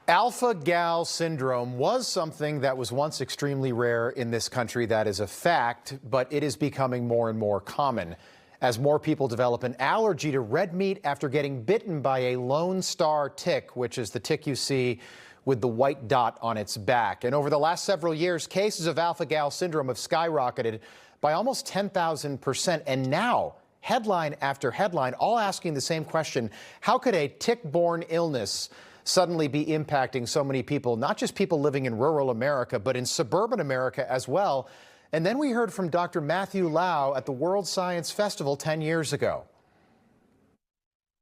Alpha-gal syndrome was something that was once extremely rare in this country. That is a fact, but it is becoming more and more common as more people develop an allergy to red meat after getting bitten by a Lone Star tick, which is the tick you see with the white dot on its back. And over the last several years, cases of alpha-gal syndrome have skyrocketed by almost 10,000%. And now, headline after headline, all asking the same question: how could a tick-borne illness suddenly be impacting so many people, not just people living in rural America, but in suburban America as well? And then we heard from Dr. Matthew Lau at the World Science Festival 10 years ago.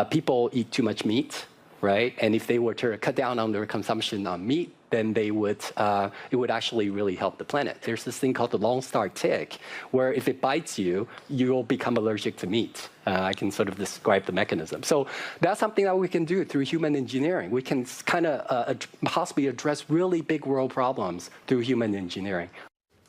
People eat too much meat, right? And if they were to cut down on their consumption on meat, then they would, it would actually really help the planet. There's this thing called the Lone Star tick, where if it bites you, you'll become allergic to meat. I can sort of describe the mechanism. So that's something that we can do through human engineering. We can kind of possibly address really big world problems through human engineering.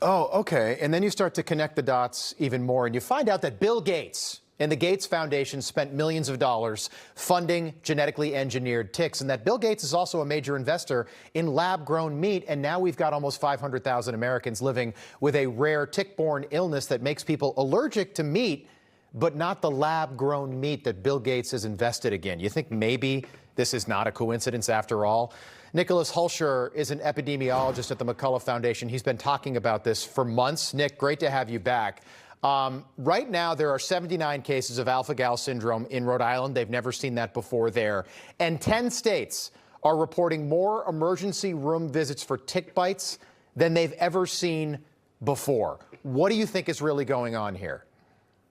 Oh, okay. And then you start to connect the dots even more, and you find out that Bill Gates and the Gates Foundation spent millions of dollars funding genetically engineered ticks, and that Bill Gates is also a major investor in lab-grown meat, and now we've got almost 500,000 Americans living with a rare tick-borne illness that makes people allergic to meat, but not the lab-grown meat that Bill Gates has invested in. You think maybe this is not a coincidence after all? Nicholas Hulscher is an epidemiologist at the McCullough Foundation. He's been talking about this for months. Nick, great to have you back. Right now, there are 79 cases of alpha-gal syndrome in Rhode Island. They've never seen that before there. And 10 states are reporting more emergency room visits for tick bites than they've ever seen before. What do you think is really going on here?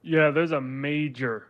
Yeah, there's a major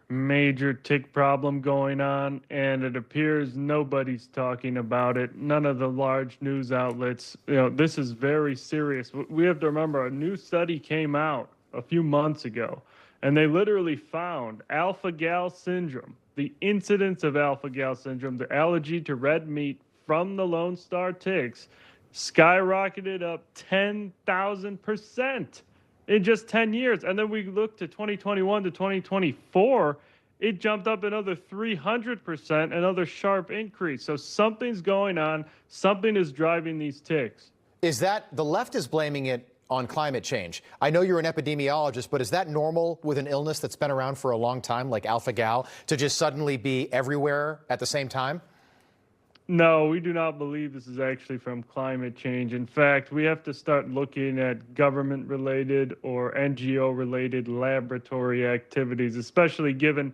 tick problem going on, and it appears nobody's talking about it. None of the large news outlets. This is very serious. We have to remember, a new study came out a few months ago, and they literally found alpha-gal syndrome, the incidence of alpha-gal syndrome, the allergy to red meat from the Lone Star ticks, skyrocketed up 10,000% in just 10 years. And then we look to 2021 to 2024, it jumped up another 300%, another sharp increase. So something's going on. Something is driving these ticks. Is that the left is blaming it on climate change? I know you're an epidemiologist, but is that normal with an illness that's been around for a long time, like alpha-gal, to just suddenly be everywhere at the same time? No, we do not believe this is actually from climate change. In fact, we have to start looking at government-related or NGO-related laboratory activities, especially given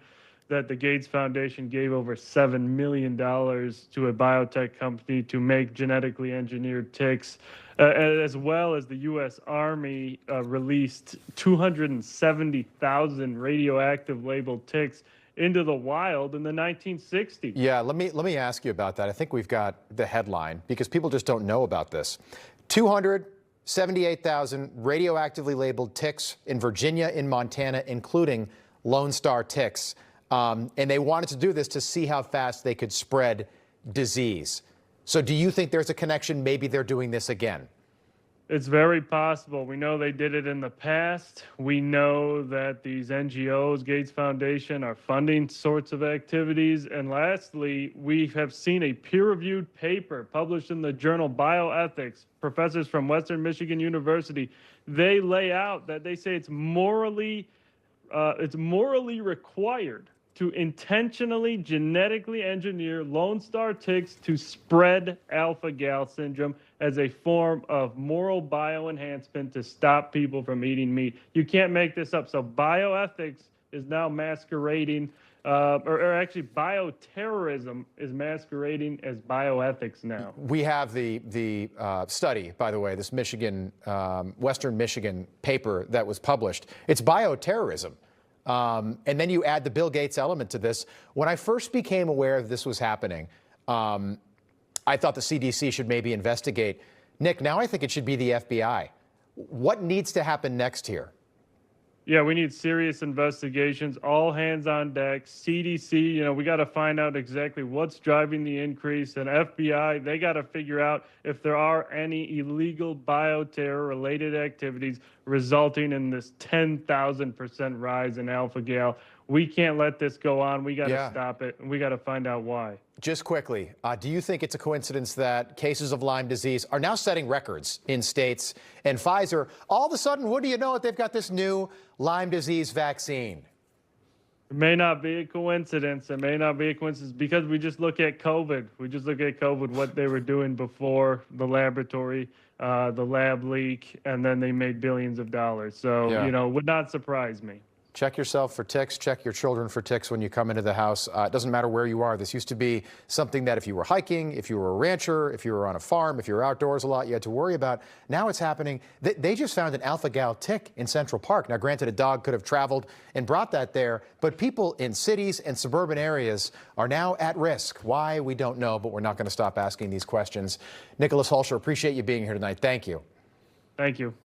that the Gates Foundation gave over $7 million to a biotech company to make genetically engineered ticks, as well as the U.S. Army released 270,000 radioactive labeled ticks into the wild in the 1960s. Yeah, let me ask you about that. I think we've got the headline because people just don't know about this. 278,000 radioactively labeled ticks in Virginia, in Montana, including Lone Star ticks. And they wanted to do this to see how fast they could spread disease. So do you think there's a connection? Maybe they're doing this again. It's very possible. We know they did it in the past. We know that these NGOs, Gates Foundation, are funding sorts of activities. And lastly, we have seen a peer-reviewed paper published in the journal Bioethics. Professors from Western Michigan University, they lay out that they say it's morally required to intentionally genetically engineer Lone Star ticks to spread alpha-gal syndrome as a form of moral bioenhancement to stop people from eating meat. You can't make this up. So bioethics is now masquerading, or actually bioterrorism is masquerading as bioethics now. We have the study, by the way, this Michigan, Western Michigan paper that was published. It's bioterrorism. And then you add the Bill Gates element to this. When I first became aware that this was happening, I thought the CDC should maybe investigate. Nick, now I think it should be the FBI. What needs to happen next here? Yeah, we need serious investigations, all hands on deck. CDC, we got to find out exactly what's driving the increase. And FBI, they got to figure out if there are any illegal bioterror-related activities resulting in this 10,000% rise in alpha-gal. We can't let this go on. We got to stop it, and we got to find out why. Just quickly, do you think it's a coincidence that cases of Lyme disease are now setting records in states, and Pfizer, all of a sudden, what do you know, they've got this new Lyme disease vaccine? It may not be a coincidence. It may not be a coincidence because we just look at COVID. We just look at COVID, what they were doing before the laboratory, the lab leak, and then they made billions of dollars. So, Yeah. would not surprise me. Check yourself for ticks. Check your children for ticks when you come into the house. It doesn't matter where you are. This used to be something that if you were hiking, if you were a rancher, if you were on a farm, if you were outdoors a lot, you had to worry about. Now it's happening. They just found an alpha-gal tick in Central Park. Now, granted, a dog could have traveled and brought that there, but people in cities and suburban areas are now at risk. Why, we don't know, but we're not going to stop asking these questions. Nicholas Hulscher, appreciate you being here tonight. Thank you. Thank you.